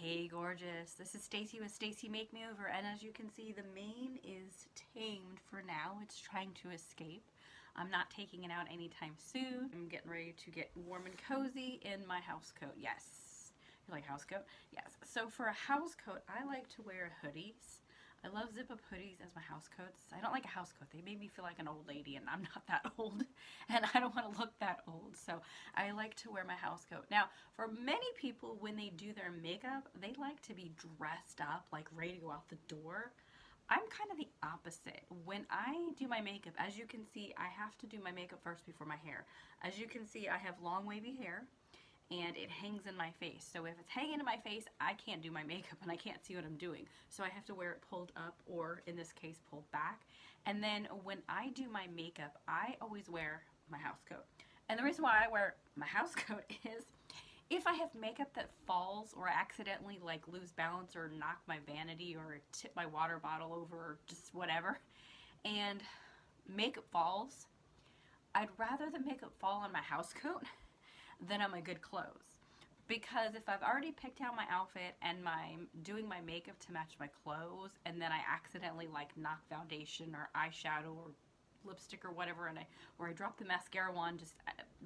Hey gorgeous, this is Stacy with Stacy Make Me Over, and as you can see the mane is tamed for now. It's trying to escape. I'm not taking it out anytime soon. I'm getting ready to get warm and cozy in my house coat. Yes. You like house coat? Yes. So for a house coat, I like to wear hoodies. I love zip-up hoodies as my house coats. I don't like a house coat. They make me feel like an old lady, and I'm not that old, and I don't want to look that old. So I like to wear my house coat. Now, for many people, when they do their makeup, they like to be dressed up, like ready to go out the door. I'm kind of the opposite. When I do my makeup, as you can see, I have to do my makeup first before my hair. As you can see, I have long wavy hair, and it hangs in my face. So if it's hanging in my face, I can't do my makeup and I can't see what I'm doing. So I have to wear it pulled up, or in this case, pulled back. And then when I do my makeup, I always wear my house coat. And the reason why I wear my house coat is if I have makeup that falls, or I accidentally like lose balance or knock my vanity or tip my water bottle over or just whatever, and makeup falls, I'd rather the makeup fall on my house coat than on my good clothes. Because if I've already picked out my outfit and I'm doing my makeup to match my clothes, and then I accidentally like knock foundation or eyeshadow or lipstick or whatever, and I drop the mascara wand just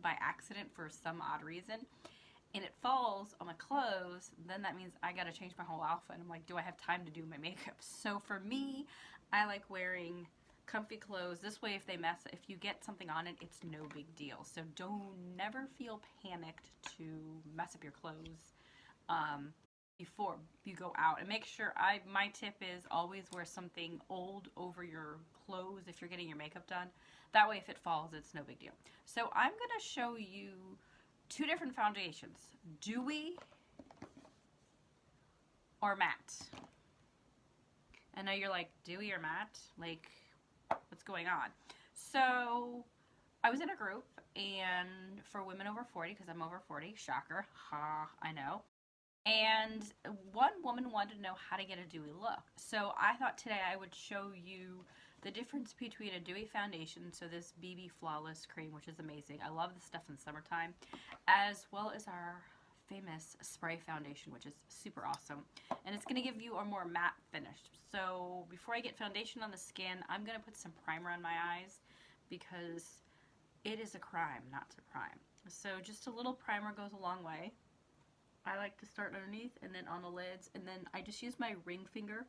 by accident for some odd reason, and it falls on my clothes, then that means I gotta change my whole outfit. I'm like, do I have time to do my makeup? So for me, I like wearing comfy clothes. This way, if you get something on it, it's no big deal. So never feel panicked to mess up your clothes before you go out. And make sure, my tip is always wear something old over your clothes if you're getting your makeup done. That way, if it falls, it's no big deal. So I'm gonna show you two different foundations, Dewy or matte. I know you're like, Dewy or matte? Like, what's going on? So I was in a group, and for women over 40, because I'm over 40, shocker, ha, I know. And one woman wanted to know how to get a dewy look. So I thought today I would show you the difference between a dewy foundation, so this BB Flawless cream, which is amazing. I love this stuff in the summertime, as well as our famous spray foundation, which is super awesome. And it's going to give you a more matte finish. So before I get foundation on the skin, I'm going to put some primer on my eyes, because it is a crime not to prime. So just a little primer goes a long way. I like to start underneath and then on the lids, and then I just use my ring finger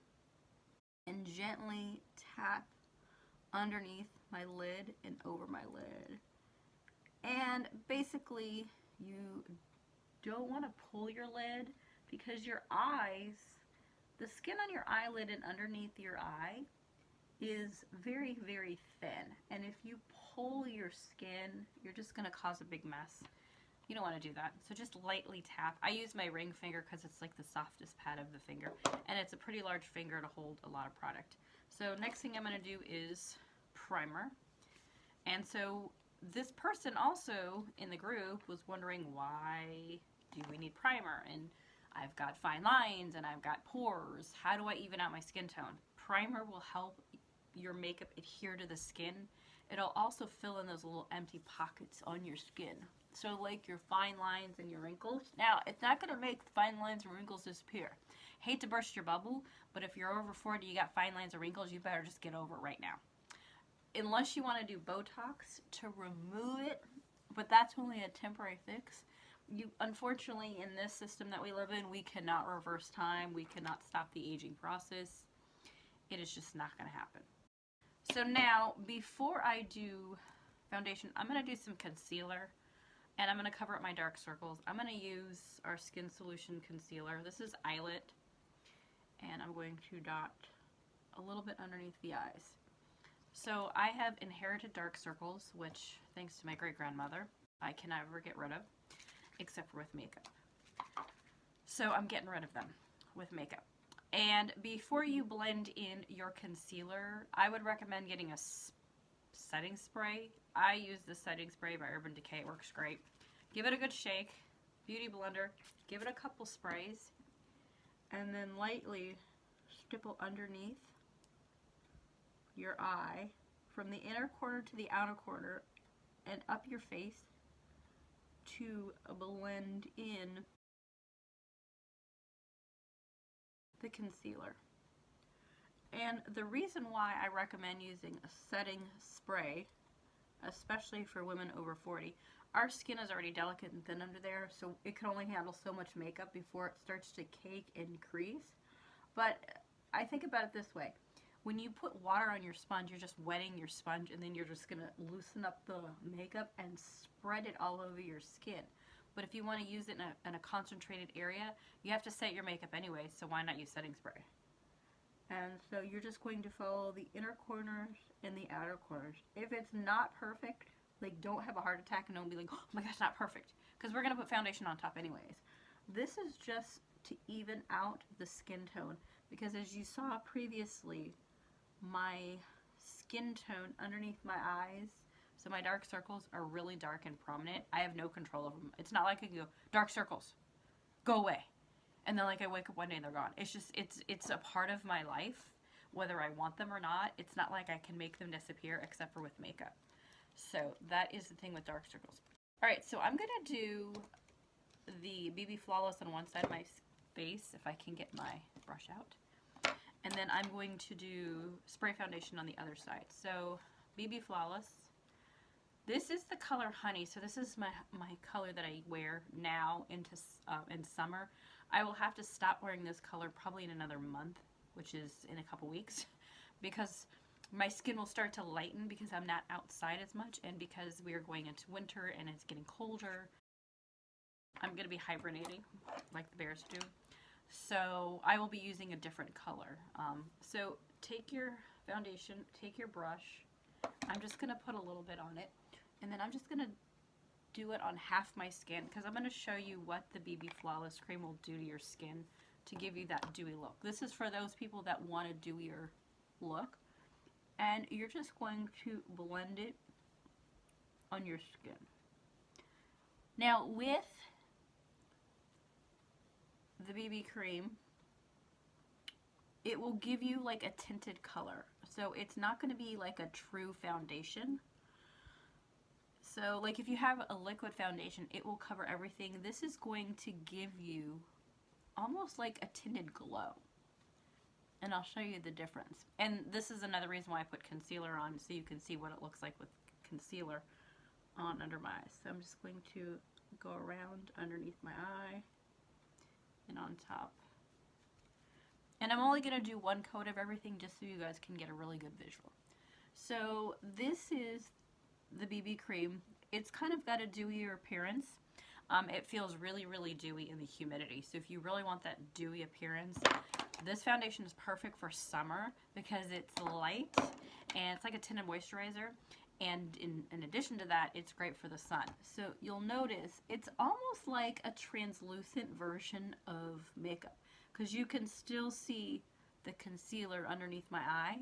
and gently tap underneath my lid and over my lid. And basically, you don't want to pull your lid, because your eyes, the skin on your eyelid and underneath your eye is very, very thin. And if you pull your skin, you're just going to cause a big mess. You don't want to do that. So just lightly tap. I use my ring finger because it's like the softest pad of the finger. And it's a pretty large finger to hold a lot of product. So next thing I'm going to do is primer. And so this person also in the group was wondering, why do we need primer? And I've got fine lines and I've got pores. How do I even out my skin tone? Primer will help your makeup adhere to the skin. It'll also fill in those little empty pockets on your skin. So like your fine lines and your wrinkles. Now, it's not going to make fine lines and wrinkles disappear. Hate to burst your bubble, but if you're over 40, you got fine lines and wrinkles, you better just get over it right now. Unless you want to do Botox to remove it, but that's only a temporary fix. Unfortunately, in this system that we live in, we cannot reverse time. We cannot stop the aging process. It is just not going to happen. So now, before I do foundation, I'm going to do some concealer. And I'm going to cover up my dark circles. I'm going to use our Skin Solution Concealer. This is Eyelet. And I'm going to dot a little bit underneath the eyes. So I have inherited dark circles, which, thanks to my great-grandmother, I can never get rid of, except for with makeup. So I'm getting rid of them with makeup. And before you blend in your concealer, I would recommend getting a setting spray. I use the setting spray by Urban Decay. It works great. Give it a good shake. Beauty blender. Give it a couple sprays. And then lightly stipple underneath your eye from the inner corner to the outer corner and up your face to blend in the concealer. And the reason why I recommend using a setting spray, especially for women over 40, our skin is already delicate and thin under there, so it can only handle so much makeup before it starts to cake and crease. But I think about it this way. When you put water on your sponge, you're just wetting your sponge, and then you're just going to loosen up the makeup and spread it all over your skin. But if you want to use it in a concentrated area, you have to set your makeup anyway, so why not use setting spray? And so you're just going to follow the inner corners and the outer corners. If it's not perfect, like, don't have a heart attack and don't be like, oh my gosh, it's not perfect. Because we're going to put foundation on top anyways. This is just to even out the skin tone. Because as you saw previously, my skin tone underneath my eyes, so my dark circles are really dark and prominent. I have no control of them. It's not like I can go, dark circles, go away. And then like I wake up one day and they're gone. It's just, it's a part of my life, whether I want them or not. It's not like I can make them disappear except for with makeup. So that is the thing with dark circles. Alright, so I'm going to do the BB Flawless on one side of my face, if I can get my brush out. And then I'm going to do spray foundation on the other side. So BB Flawless. This is the color Honey. So this is my color that I wear now into in summer. I will have to stop wearing this color probably in another month, which is in a couple weeks, because my skin will start to lighten because I'm not outside as much, and because we are going into winter and it's getting colder. I'm going to be hibernating like the bears do. So I will be using a different color. So take your foundation, take your brush. I'm just going to put a little bit on it. And then I'm just going to do it on half my skin, because I'm going to show you what the BB Flawless Cream will do to your skin to give you that dewy look. This is for those people that want a dewier look. And you're just going to blend it on your skin. Now with the BB cream, it will give you like a tinted color. So it's not going to be like a true foundation. So like if you have a liquid foundation, it will cover everything. This is going to give you almost like a tinted glow. And I'll show you the difference. And this is another reason why I put concealer on, so you can see what it looks like with concealer on under my eyes. So I'm just going to go around underneath my eye and on top. And I'm only going to do one coat of everything just so you guys can get a really good visual. So this is the BB cream. It's kind of got a dewier appearance. It feels really, really dewy in the humidity. So if you really want that dewy appearance, this foundation is perfect for summer because it's light and it's like a tinted moisturizer. And in addition to that, it's great for the sun. So you'll notice it's almost like a translucent version of makeup, because you can still see the concealer underneath my eye.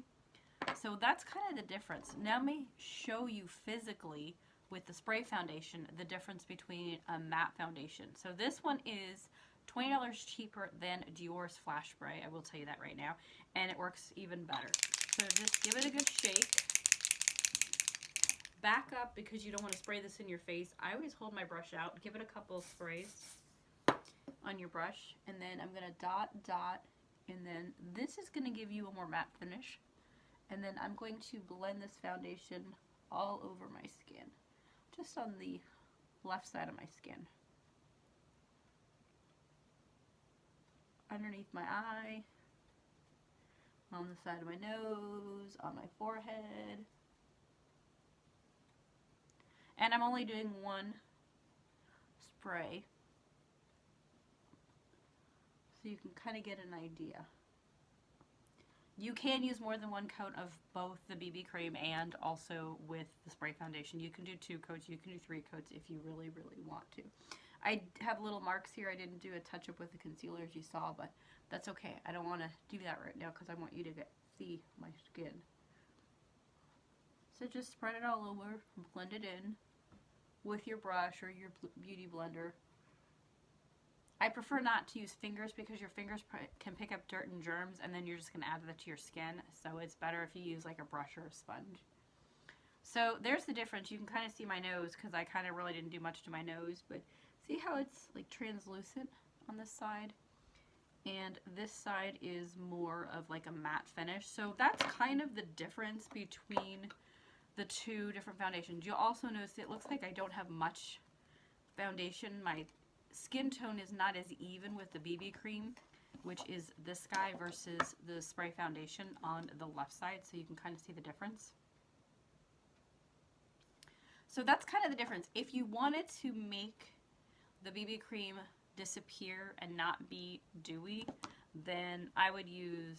So that's kind of the difference. Now let me show you physically with the spray foundation the difference between a matte foundation. So this one is $20 cheaper than Dior's Flash Spray. I will tell you that right now. And it works even better. So just give it a good shake. Back up because you don't want to spray this in your face. I always hold my brush out. Give it a couple of sprays on your brush. And then I'm going to dot, dot. And then this is going to give you a more matte finish. And then I'm going to blend this foundation all over my skin. Just on the left side of my skin. Underneath my eye. On the side of my nose. On my forehead. And I'm only doing one spray. So you can kind of get an idea. You can use more than one coat of both the BB cream and also with the spray foundation. You can do 2 coats, you can do 3 coats if you really, really want to. I have little marks here. I didn't do a touch-up with the concealer as you saw, but that's okay. I don't want to do that right now because I want you to see my skin. So just spread it all over, blend it in with your brush or your beauty blender. I prefer not to use fingers because your fingers can pick up dirt and germs, and then you're just going to add that to your skin. So it's better if you use like a brush or a sponge. So there's the difference. You can kind of see my nose because I kind of really didn't do much to my nose, but see how it's like translucent on this side? And this side is more of like a matte finish. So that's kind of the difference between the two different foundations. You'll also notice it looks like I don't have much foundation. My skin tone is not as even with the BB cream, which is this guy, versus the spray foundation on the left side. So you can kind of see the difference. So that's kind of the difference. If you wanted to make the BB cream disappear and not be dewy, then I would use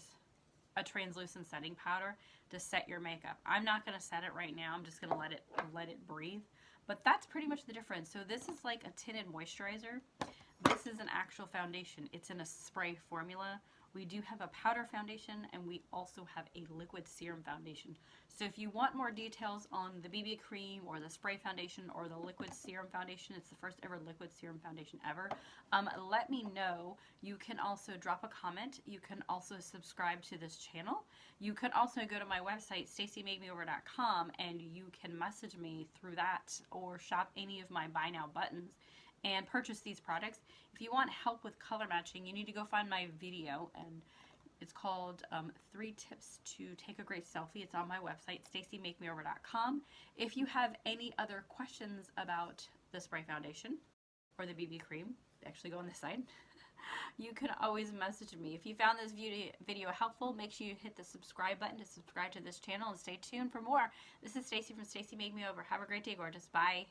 a translucent setting powder to set your makeup. I'm not going to set it right now. I'm just going to let it breathe. But that's pretty much the difference. So this is like a tinted moisturizer. This is an actual foundation. It's in a spray formula. We do have a powder foundation, and we also have a liquid serum foundation. So if you want more details on the BB cream or the spray foundation or the liquid serum foundation, it's the first ever liquid serum foundation ever, let me know. You can also drop a comment. You can also subscribe to this channel. You can also go to my website, stacymakemeover.com, and you can message me through that or shop any of my buy now buttons and purchase these products. If you want help with color matching, you need to go find my video, and it's called 3 Tips to Take a Great Selfie. It's on my website, stacymakemeover.com. If you have any other questions about the spray foundation or the BB cream, they actually go on this side, you can always message me. If you found this video helpful, make sure you hit the subscribe button to subscribe to this channel and stay tuned for more. This is Stacy from Stacy Make Me Over. Have a great day, gorgeous. Bye.